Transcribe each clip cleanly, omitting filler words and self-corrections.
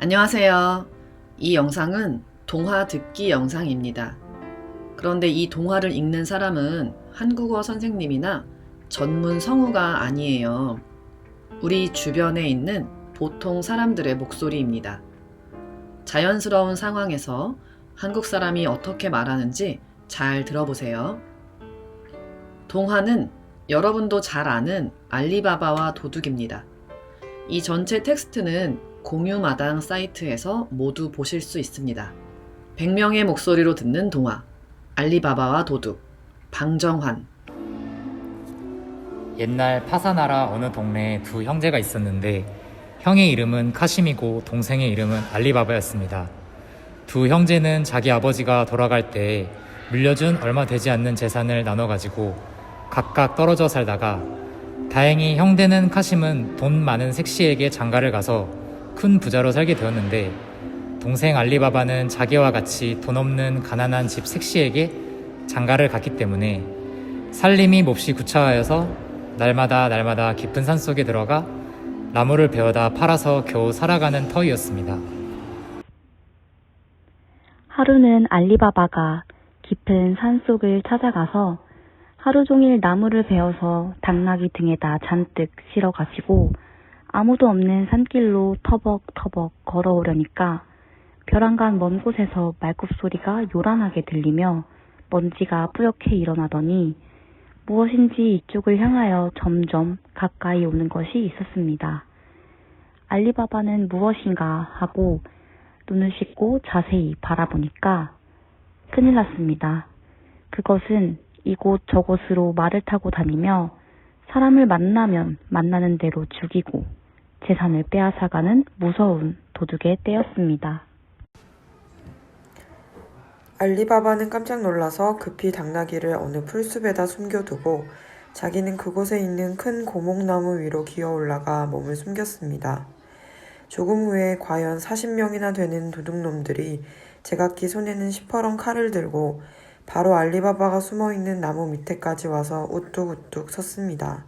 안녕하세요. 이 영상은 동화 듣기 영상입니다. 그런데 이 동화를 읽는 사람은 한국어 선생님이나 전문 성우가 아니에요. 우리 주변에 있는 보통 사람들의 목소리입니다. 자연스러운 상황에서 한국 사람이 어떻게 말하는지 잘 들어보세요. 동화는 여러분도 잘 아는 알리바바와 도둑입니다. 이 전체 텍스트는 공유마당 사이트에서 모두 보실 수 있습니다. 100명의 목소리로 듣는 동화 알리바바와 도둑 방정환. 옛날 파사나라 어느 동네에 두 형제가 있었는데 형의 이름은 카심이고 동생의 이름은 알리바바였습니다. 두 형제는 자기 아버지가 돌아갈 때 물려준 얼마 되지 않는 재산을 나눠 가지고 각각 떨어져 살다가 다행히 형제는 카심은 돈 많은 색시에게 장가를 가서 큰 부자로 살게 되었는데 동생 알리바바는 자기와 같이 돈 없는 가난한 집 색시에게 장가를 갔기 때문에 살림이 몹시 구차하여서 날마다 깊은 산속에 들어가 나무를 베어다 팔아서 겨우 살아가는 터이였습니다. 하루는 알리바바가 깊은 산속을 찾아가서 하루 종일 나무를 베어서 당나귀 등에다 잔뜩 실어 가지고 아무도 없는 산길로 터벅터벅 걸어오려니까 벼랑간 먼 곳에서 말굽소리가 요란하게 들리며 먼지가 뿌옇게 일어나더니 무엇인지 이쪽을 향하여 점점 가까이 오는 것이 있었습니다. 알리바바는 무엇인가 하고 눈을 씻고 자세히 바라보니까 큰일 났습니다. 그것은 이곳 저곳으로 말을 타고 다니며 사람을 만나면 만나는 대로 죽이고 재산을 빼앗아가는 무서운 도둑의 떼였습니다. 알리바바는 깜짝 놀라서 급히 당나귀를 어느 풀숲에다 숨겨두고 자기는 그곳에 있는 큰 고목나무 위로 기어 올라가 몸을 숨겼습니다. 조금 후에 과연 40명이나 되는 도둑놈들이 제각기 손에는 시퍼런 칼을 들고 바로 알리바바가 숨어있는 나무 밑에까지 와서 우뚝우뚝 섰습니다.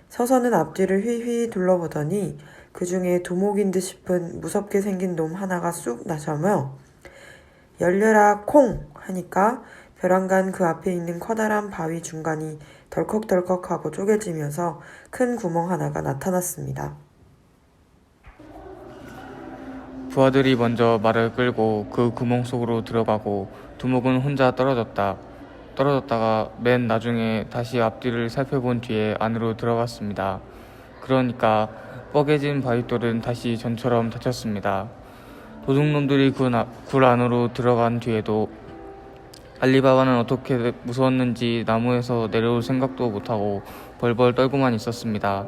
서서는 앞뒤를 휘휘 둘러보더니 그 중에 두목인 듯 싶은 무섭게 생긴 놈 하나가 쑥 나서며 열려라 콩 하니까 벼랑간 그 앞에 있는 커다란 바위 중간이 덜컥덜컥하고 쪼개지면서 큰 구멍 하나가 나타났습니다. 부하들이 먼저 말을 끌고 그 구멍 속으로 들어가고 두목은 혼자 떨어졌다가 맨 나중에 다시 앞뒤를 살펴본 뒤에 안으로 들어갔습니다. 그러니까 뻐개진 바위돌은 다시 전처럼 닫혔습니다. 도둑놈들이 굴 안으로 들어간 뒤에도 알리바바는 어떻게 무서웠는지 나무에서 내려올 생각도 못하고 벌벌 떨고만 있었습니다.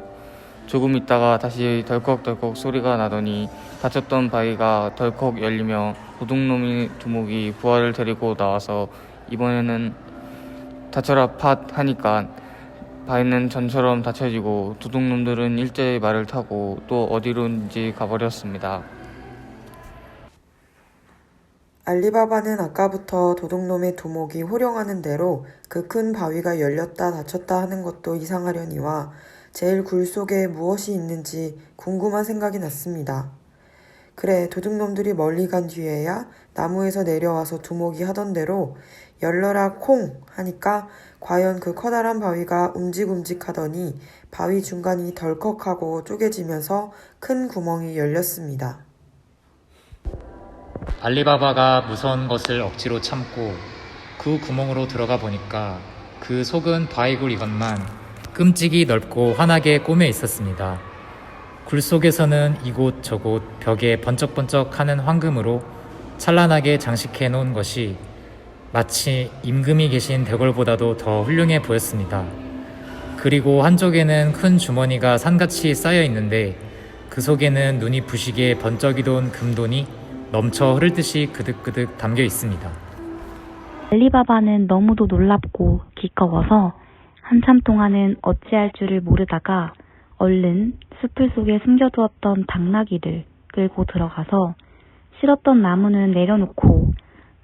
조금 있다가 다시 덜컥덜컥 소리가 나더니 닫혔던 바위가 덜컥 열리며 도둑놈이 두목이 부하를 데리고 나와서 이번에는 닫혀라 팟 하니까 바위는 전처럼 닫혀지고 도둑놈들은 일제히 말을 타고 또 어디론지 가버렸습니다. 알리바바는 아까부터 도둑놈의 두목이 호령하는 대로 그 큰 바위가 열렸다 닫혔다 하는 것도 이상하려니와 제일 굴 속에 무엇이 있는지 궁금한 생각이 났습니다. 그래, 도둑놈들이 멀리 간 뒤에야 나무에서 내려와서 두목이 하던 대로 열려라 콩 하니까 과연 그 커다란 바위가 움직움직하더니 바위 중간이 덜컥하고 쪼개지면서 큰 구멍이 열렸습니다. 알리바바가 무서운 것을 억지로 참고 그 구멍으로 들어가 보니까 그 속은 바위굴 이것만 끔찍이 넓고 환하게 꾸며 있었습니다. 굴 속에서는 이곳 저곳 벽에 번쩍번쩍하는 황금으로 찬란하게 장식해 놓은 것이 마치 임금이 계신 대궐보다도 더 훌륭해 보였습니다. 그리고 한쪽에는 큰 주머니가 산같이 쌓여 있는데 그 속에는 눈이 부시게 번쩍이던 금돈이 넘쳐 흐를 듯이 그득그득 담겨 있습니다. 알리바바는 너무도 놀랍고 기꺼워서 한참 동안은 어찌할 줄을 모르다가 얼른 숲을 속에 숨겨두었던 당나귀를 끌고 들어가서 실었던 나무는 내려놓고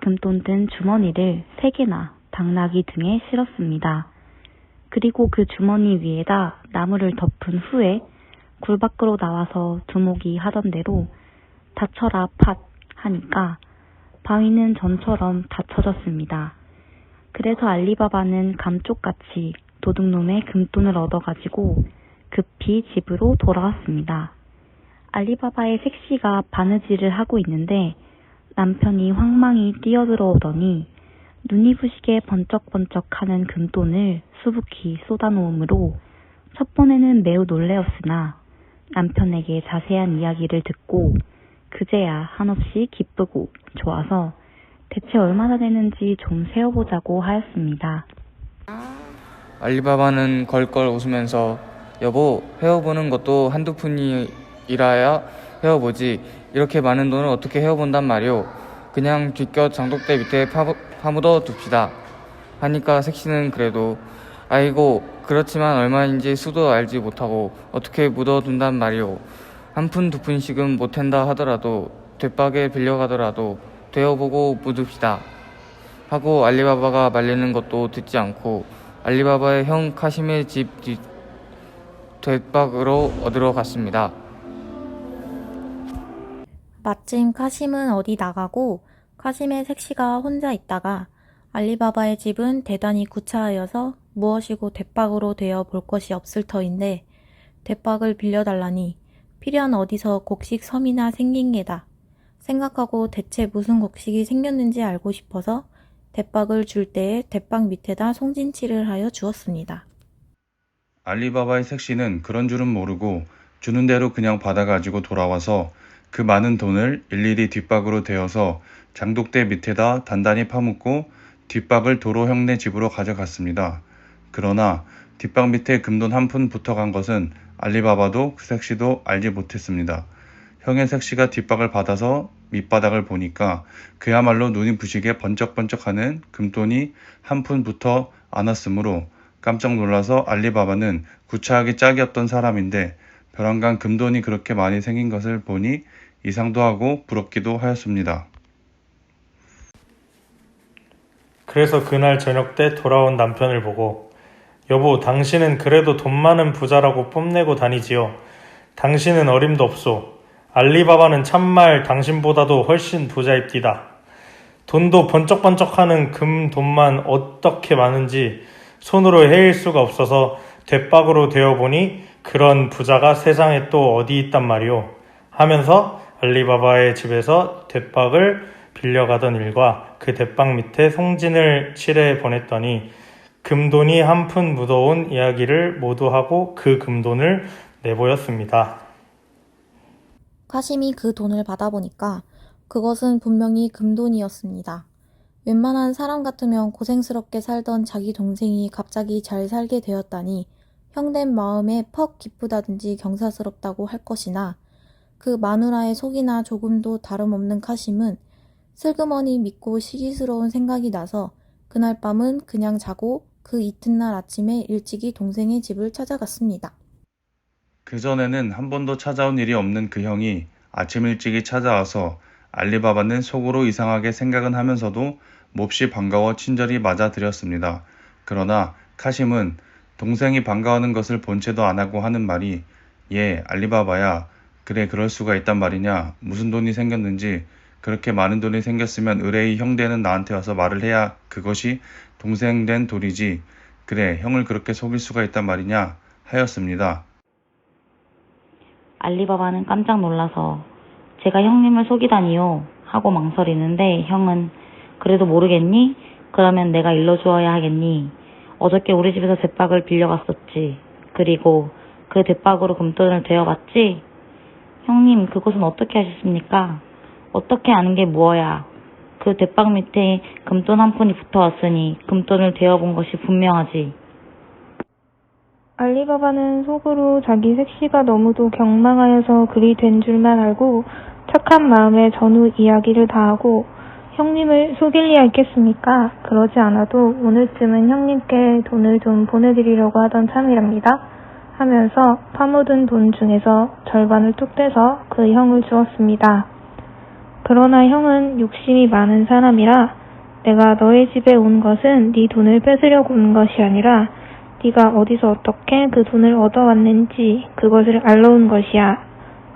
금돈 든 주머니를 3개나 당나귀 등에 실었습니다. 그리고 그 주머니 위에다 나무를 덮은 후에 굴 밖으로 나와서 두목이 하던 대로 닥쳐라 팟 하니까 바위는 전처럼 닫혀졌습니다. 그래서 알리바바는 감쪽같이 도둑놈의 금돈을 얻어가지고 급히 집으로 돌아왔습니다. 알리바바의 색시가 바느질을 하고 있는데 남편이 황망히 뛰어들어오더니 눈이 부시게 번쩍번쩍하는 금돈을 수북히 쏟아놓으므로 첫 번에는 매우 놀라었으나 남편에게 자세한 이야기를 듣고 그제야 한없이 기쁘고 좋아서 대체 얼마나 되는지 좀 세어보자고 하였습니다. 알리바바는 걸걸 웃으면서 여보, 헤어보는 것도 한두 푼이라야 헤어보지. 이렇게 많은 돈을 어떻게 헤어본단 말이오. 그냥 뒷곁 장독대 밑에 파묻어 둡시다. 하니까 색시는 그래도 아이고, 그렇지만 얼마인지 수도 알지 못하고 어떻게 묻어둔단 말이오. 한 푼 두 푼씩은 못한다 하더라도 뒷박에 빌려가더라도 되어보고 묻읍시다. 하고 알리바바가 말리는 것도 듣지 않고 알리바바의 형 카심의 집 뒷박으로 얻으러 갔습니다. 마침 카심은 어디 나가고 카심의 색시가 혼자 있다가 알리바바의 집은 대단히 구차하여서 무엇이고 뒷박으로 되어 볼 것이 없을 터인데 뒷박을 빌려달라니 필연 어디서 곡식 섬이나 생긴 게다 생각하고 대체 무슨 곡식이 생겼는지 알고 싶어서 뒷박을 줄 때에 뒷박 밑에다 송진치를 하여 주었습니다. 알리바바의 색시는 그런 줄은 모르고 주는 대로 그냥 받아가지고 돌아와서 그 많은 돈을 일일이 뒷박으로 대어서 장독대 밑에다 단단히 파묻고 뒷박을 도로 형네 집으로 가져갔습니다. 그러나 뒷박 밑에 금돈 한 푼 붙어간 것은 알리바바도 그 색시도 알지 못했습니다. 형의 색시가 뒷박을 받아서 밑바닥을 보니까 그야말로 눈이 부시게 번쩍번쩍하는 금돈이 한 푼 붙어 안았으므로 깜짝 놀라서 알리바바는 구차하게 짝이 없던 사람인데 벼랑간 금돈이 그렇게 많이 생긴 것을 보니 이상도 하고 부럽기도 하였습니다. 그래서 그날 저녁 때 돌아온 남편을 보고 여보, 당신은 그래도 돈 많은 부자라고 뽐내고 다니지요. 당신은 어림도 없소. 알리바바는 참말 당신보다도 훨씬 부자입디다. 돈도 번쩍번쩍하는 금돈만 어떻게 많은지 손으로 헤일 수가 없어서 뒷박으로 되어보니 그런 부자가 세상에 또 어디 있단 말이오. 하면서 알리바바의 집에서 뒷박을 빌려가던 일과 그 뒷박 밑에 송진을 칠해 보냈더니 금돈이 한 푼 묻어온 이야기를 모두 하고 그 금돈을 내보였습니다. 카심이 그 돈을 받아보니까 그것은 분명히 금돈이었습니다. 웬만한 사람 같으면 고생스럽게 살던 자기 동생이 갑자기 잘 살게 되었다니 형된 마음에 퍽 기쁘다든지 경사스럽다고 할 것이나 그 마누라의 속이나 조금도 다름없는 카심은 슬그머니 믿고 시기스러운 생각이 나서 그날 밤은 그냥 자고 그 이튿날 아침에 일찍이 동생의 집을 찾아갔습니다. 그전에는 한 번도 찾아온 일이 없는 그 형이 아침 일찍이 찾아와서 알리바바는 속으로 이상하게 생각은 하면서도 몹시 반가워 친절히 맞아들였습니다. 그러나 카심은 동생이 반가워하는 것을 본체도 안 하고 하는 말이 예, 알리바바야. 그래, 그럴 수가 있단 말이냐. 무슨 돈이 생겼는지 그렇게 많은 돈이 생겼으면 의뢰의 형되는 나한테 와서 말을 해야 그것이 동생 된 도리지. 그래, 형을 그렇게 속일 수가 있단 말이냐 하였습니다. 알리바바는 깜짝 놀라서 제가 형님을 속이다니요 하고 망설이는데 형은 그래도 모르겠니? 그러면 내가 일러주어야 하겠니? 어저께 우리 집에서 뒷박을 빌려갔었지. 그리고 그 뒷박으로 금돈을 되어봤지? 형님, 그것은 어떻게 하셨습니까? 어떻게 아는 게 뭐야? 그 뒷박 밑에 금돈 한 푼이 붙어왔으니 금돈을 되어본 것이 분명하지. 알리바바는 속으로 자기 색시가 너무도 경망하여서 그리 된 줄만 알고 착한 마음에 전후 이야기를 다하고 형님을 속일 리야 있겠습니까? 그러지 않아도 오늘쯤은 형님께 돈을 좀 보내드리려고 하던 참이랍니다. 하면서 파묻은 돈 중에서 절반을 뚝 떼서 그 형을 주었습니다. 그러나 형은 욕심이 많은 사람이라 내가 너의 집에 온 것은 네 돈을 뺏으려고 온 것이 아니라 네가 어디서 어떻게 그 돈을 얻어왔는지 그것을 알러 온 것이야.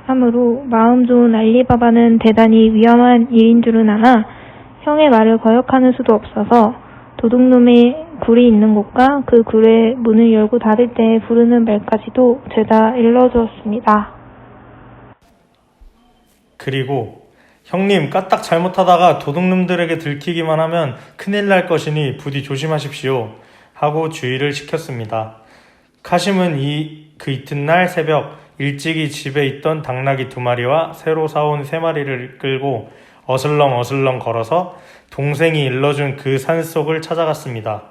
하므로 마음 좋은 알리바바는 대단히 위험한 일인 줄은 알아 형의 말을 거역하는 수도 없어서 도둑놈의 굴이 있는 곳과 그 굴의 문을 열고 닫을 때 부르는 말까지도 죄다 일러주었습니다. 그리고 형님 까딱 잘못하다가 도둑놈들에게 들키기만 하면 큰일 날 것이니 부디 조심하십시오 하고 주의를 시켰습니다. 카심은 그 이튿날 새벽 일찍이 집에 있던 당나귀 2마리와 새로 사온 3마리를 끌고 어슬렁 걸어서 동생이 일러준 그 산속을 찾아갔습니다.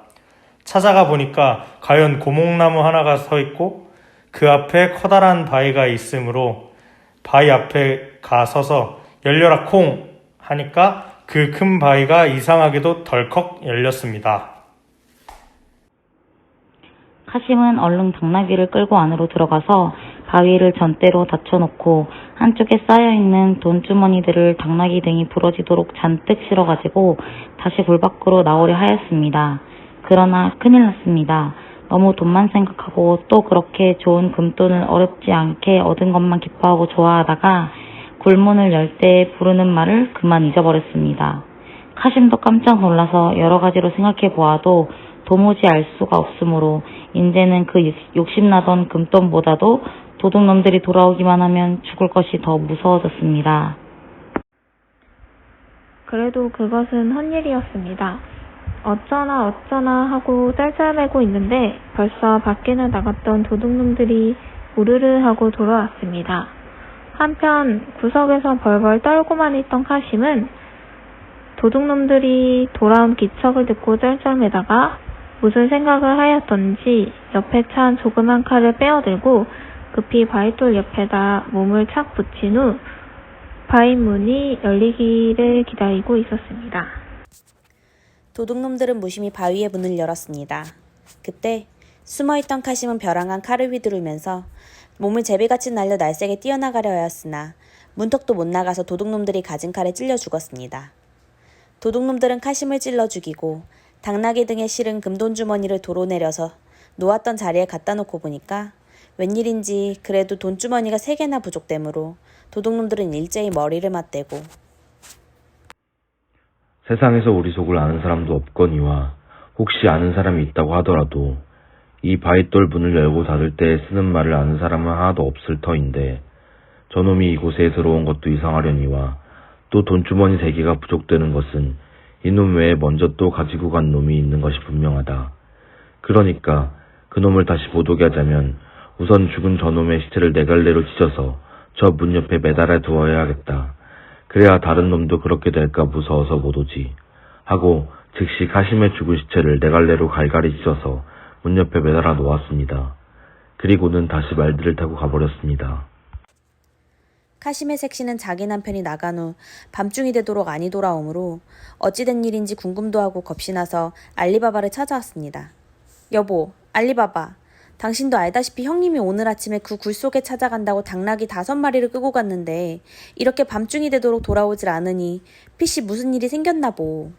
찾아가 보니까 과연 고목나무 하나가 서 있고 그 앞에 커다란 바위가 있으므로 바위 앞에 가 서서 열려라 콩 하니까 그 큰 바위가 이상하게도 덜컥 열렸습니다. 카심은 얼른 당나귀를 끌고 안으로 들어가서 바위를 전대로 닫혀놓고 한쪽에 쌓여있는 돈주머니들을 당나귀 등이 부러지도록 잔뜩 실어가지고 다시 굴 밖으로 나오려 하였습니다. 그러나 큰일 났습니다. 너무 돈만 생각하고 또 그렇게 좋은 금돈을 어렵지 않게 얻은 것만 기뻐하고 좋아하다가 굴문을 열 때 부르는 말을 그만 잊어버렸습니다. 카심도 깜짝 놀라서 여러 가지로 생각해 보아도 도무지 알 수가 없으므로 이제는 그 욕심나던 금돈보다도 도둑놈들이 돌아오기만 하면 죽을 것이 더 무서워졌습니다. 그래도 그것은 헛일이었습니다. 어쩌나 하고 짤짤매고 있는데 벌써 밖에는 나갔던 도둑놈들이 우르르 하고 돌아왔습니다. 한편 구석에서 벌벌 떨고만 있던 카심은 도둑놈들이 돌아온 기척을 듣고 쩔쩔매다가 무슨 생각을 하였던지 옆에 찬 조그만 칼을 빼어들고 급히 바위돌 옆에다 몸을 착 붙인 후 바위 문이 열리기를 기다리고 있었습니다. 도둑놈들은 무심히 바위의 문을 열었습니다. 그때 숨어있던 카심은 벼랑한 칼을 휘두르면서 몸을 제비같이 날려 날쌔게 뛰어나가려 하였으나 문턱도 못 나가서 도둑놈들이 가진 칼에 찔려 죽었습니다. 도둑놈들은 카심을 찔러 죽이고 당나귀 등에 실은 금돈주머니를 도로 내려서 놓았던 자리에 갖다 놓고 보니까 웬일인지 그래도 돈주머니가 3개나 부족되므로 도둑놈들은 일제히 머리를 맞대고 세상에서 우리 속을 아는 사람도 없거니와 혹시 아는 사람이 있다고 하더라도 이 바위돌 문을 열고 닫을 때 쓰는 말을 아는 사람은 하나도 없을 터인데 저놈이 이곳에 들어온 것도 이상하려니와 또 돈주머니 3개가 부족되는 것은 이놈 외에 먼저 또 가지고 간 놈이 있는 것이 분명하다. 그러니까 그놈을 다시 보도게 하자면 우선 죽은 저놈의 시체를 4갈래로 찢어서 저 문 옆에 매달아 두어야 하겠다. 그래야 다른 놈도 그렇게 될까 무서워서 못 오지. 하고 즉시 카심의 죽은 시체를 4갈래로 갈갈이 찢어서 문 옆에 매달아 놓았습니다. 그리고는 다시 말들을 타고 가버렸습니다. 카심의 색시는 자기 남편이 나간 후 밤중이 되도록 안이 돌아오므로 어찌된 일인지 궁금도 하고 겁이 나서 알리바바를 찾아왔습니다. 여보, 알리바바, 당신도 알다시피 형님이 오늘 아침에 그 굴 속에 찾아간다고 당나귀 5마리를 끄고 갔는데 이렇게 밤중이 되도록 돌아오질 않으니 피씨 무슨 일이 생겼나 보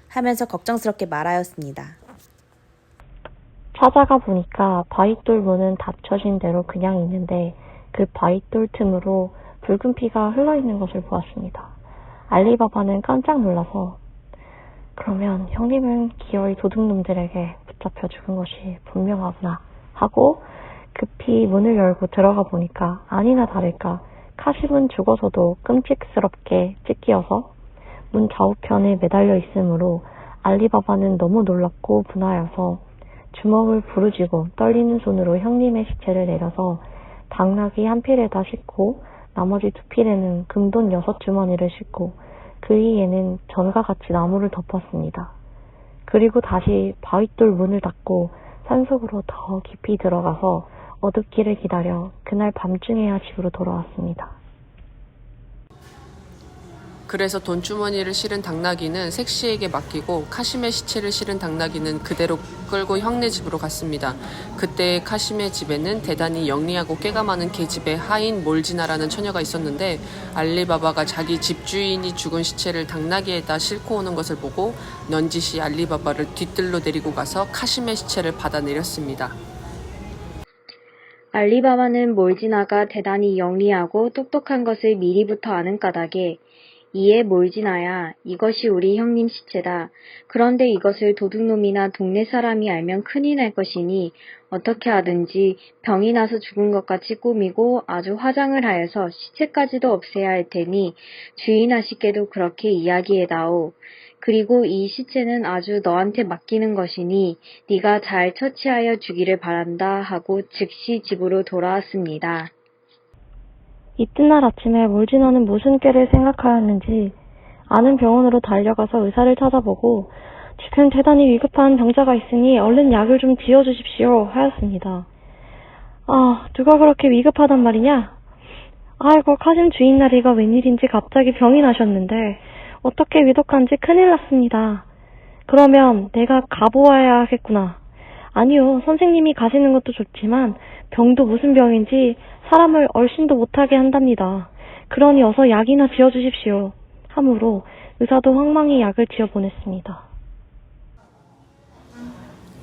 하면서 걱정스럽게 말하였습니다. 찾아가 보니까 바위돌 문은 닫혀진 대로 그냥 있는데 그 바위돌 틈으로 붉은 피가 흘러있는 것을 보았습니다. 알리바바는 깜짝 놀라서 그러면 형님은 기어이 도둑놈들에게 붙잡혀 죽은 것이 분명하구나 하고 급히 문을 열고 들어가 보니까 아니나 다를까 카심은 죽어서도 끔찍스럽게 찢기어서 문 좌우편에 매달려 있으므로 알리바바는 너무 놀랍고 분하여서 주먹을 부르짖고 떨리는 손으로 형님의 시체를 내려서 당나귀 한 필에다 싣고 나머지 2필에는 금돈 6주머니를 싣고 그 위에는 전과 같이 나무를 덮었습니다. 그리고 다시 바위돌 문을 닫고 산속으로 더 깊이 들어가서 어둡기를 기다려 그날 밤중에야 집으로 돌아왔습니다. 그래서 돈주머니를 실은 당나귀는 색시에게 맡기고 카심의 시체를 실은 당나귀는 그대로 끌고 형네 집으로 갔습니다. 그때 카심의 집에는 대단히 영리하고 꾀가 많은 계집의 하인 몰지나라는 처녀가 있었는데 알리바바가 자기 집주인이 죽은 시체를 당나귀에다 싣고 오는 것을 보고 넌지시 알리바바를 뒤뜰로 데리고 가서 카심의 시체를 받아내렸습니다. 알리바바는 몰지나가 대단히 영리하고 똑똑한 것을 미리부터 아는 까닭에 이에 몰지나야, 이것이 우리 형님 시체다. 그런데 이것을 도둑놈이나 동네 사람이 알면 큰일 날 것이니 어떻게 하든지 병이 나서 죽은 것 같이 꾸미고 아주 화장을 하여서 시체까지도 없애야 할 테니 주인아씨께도 그렇게 이야기해다오. 그리고 이 시체는 아주 너한테 맡기는 것이니 네가 잘 처치하여 주기를 바란다 하고 즉시 집으로 돌아왔습니다. 이튿날 아침에 몰지나는 무슨 꾀를 생각하였는지 아는 병원으로 달려가서 의사를 찾아보고 지금 대단히 위급한 병자가 있으니 얼른 약을 좀 지어주십시오 하였습니다. 누가 그렇게 위급하단 말이냐? 아이고, 카심 주인나리가 웬일인지 갑자기 병이 나셨는데 어떻게 위독한지 큰일 났습니다. 그러면 내가 가보아야 하겠구나. 아니요, 선생님이 가시는 것도 좋지만 병도 무슨 병인지 사람을 얼씬도 못하게 한답니다. 그러니 어서 약이나 지어주십시오. 하므로 의사도 황망히 약을 지어보냈습니다.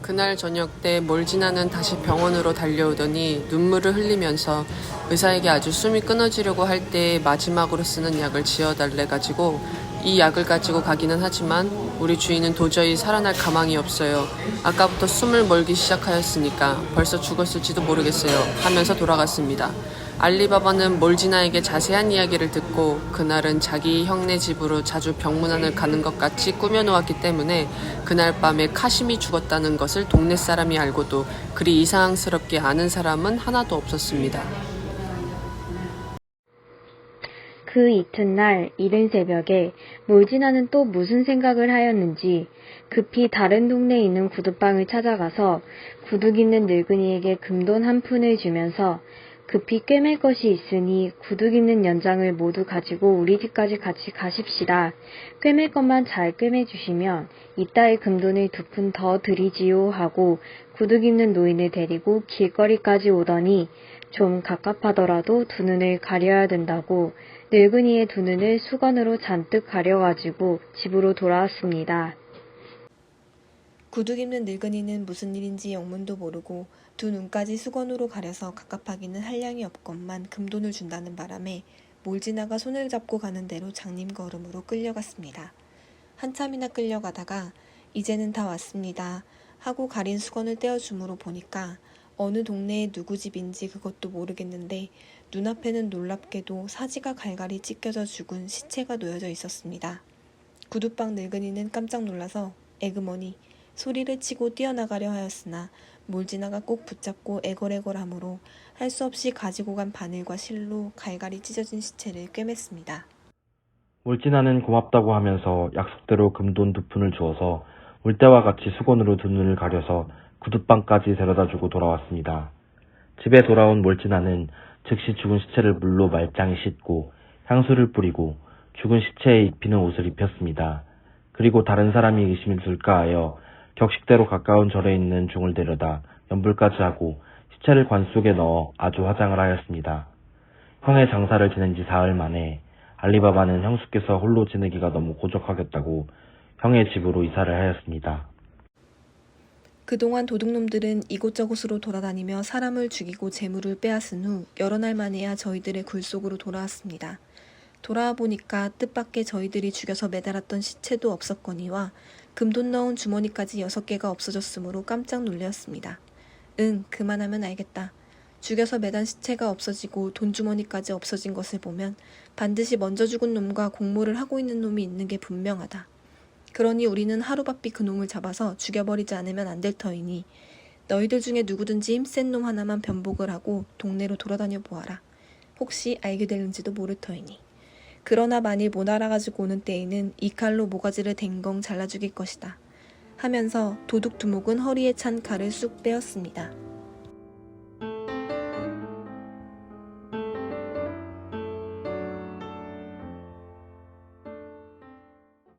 그날 저녁 때 몰지나는 다시 병원으로 달려오더니 눈물을 흘리면서 의사에게 아주 숨이 끊어지려고 할 때 마지막으로 쓰는 약을 지어달래 가지고 이 약을 가지고 가기는 하지만 우리 주인은 도저히 살아날 가망이 없어요. 아까부터 숨을 몰기 시작하였으니까 벌써 죽었을지도 모르겠어요 하면서 돌아갔습니다. 알리바바는 몰지나에게 자세한 이야기를 듣고 그날은 자기 형네 집으로 자주 병문안을 가는 것 같이 꾸며놓았기 때문에 그날 밤에 카심이 죽었다는 것을 동네 사람이 알고도 그리 이상스럽게 아는 사람은 하나도 없었습니다. 그 이튿날 이른 새벽에 몰지나는 또 무슨 생각을 하였는지 급히 다른 동네에 있는 구두방을 찾아가서 구둑 있는 늙은이에게 금돈 한 푼을 주면서 급히 꿰맬 것이 있으니 구둑 있는 연장을 모두 가지고 우리 집까지 같이 가십시다. 꿰맬 것만 잘 꿰매 주시면 이따의 금돈을 2푼 더 드리지요 하고 구둑 있는 노인을 데리고 길거리까지 오더니 좀 갑갑하더라도 두 눈을 가려야 된다고 늙은이의 두 눈을 수건으로 잔뜩 가려가지고 집으로 돌아왔습니다. 구둑 입는 늙은이는 무슨 일인지 영문도 모르고 두 눈까지 수건으로 가려서 갑갑하기는 한량이 없건만 금돈을 준다는 바람에 몰지나가 손을 잡고 가는 대로 장님 걸음으로 끌려갔습니다. 한참이나 끌려가다가 이제는 다 왔습니다 하고 가린 수건을 떼어줌으로 보니까 어느 동네에 누구 집인지 그것도 모르겠는데 눈앞에는 놀랍게도 사지가 갈갈이 찢겨져 죽은 시체가 놓여져 있었습니다. 구두방 늙은이는 깜짝 놀라서 에그머니 소리를 치고 뛰어나가려 하였으나 몰지나가 꼭 붙잡고 애걸애걸하므로 할 수 없이 가지고 간 바늘과 실로 갈갈이 찢어진 시체를 꿰맸습니다. 몰지나는 고맙다고 하면서 약속대로 금돈 2푼을 주어서 올 때와 같이 수건으로 두 눈을 가려서 구두방까지 데려다주고 돌아왔습니다. 집에 돌아온 몰지나는 즉시 죽은 시체를 물로 말짱히 씻고 향수를 뿌리고 죽은 시체에 입히는 옷을 입혔습니다. 그리고 다른 사람이 의심을 둘까 하여 격식대로 가까운 절에 있는 중을 데려다 연불까지 하고 시체를 관 속에 넣어 아주 화장을 하였습니다. 형의 장사를 지낸 지 사흘 만에 알리바바는 형수께서 홀로 지내기가 너무 고적하겠다고 형의 집으로 이사를 하였습니다. 그동안 도둑놈들은 이곳저곳으로 돌아다니며 사람을 죽이고 재물을 빼앗은 후 여러 날 만에야 저희들의 굴 속으로 돌아왔습니다. 돌아와 보니까 뜻밖의 저희들이 죽여서 매달았던 시체도 없었거니와 금돈 넣은 주머니까지 6개가 없어졌으므로 깜짝 놀랐습니다. 그만하면 알겠다. 죽여서 매단 시체가 없어지고 돈주머니까지 없어진 것을 보면 반드시 먼저 죽은 놈과 공모를 하고 있는 놈이 있는 게 분명하다. 그러니 우리는 하루바삐 그 놈을 잡아서 죽여버리지 않으면 안 될 터이니 너희들 중에 누구든지 힘센 놈 하나만 변복을 하고 동네로 돌아다녀 보아라. 혹시 알게 되는지도 모를 터이니. 그러나 만일 못 알아가지고 오는 때에는 이 칼로 모가지를 댕공 잘라 죽일 것이다. 하면서 도둑 두목은 허리에 찬 칼을 쑥 빼었습니다.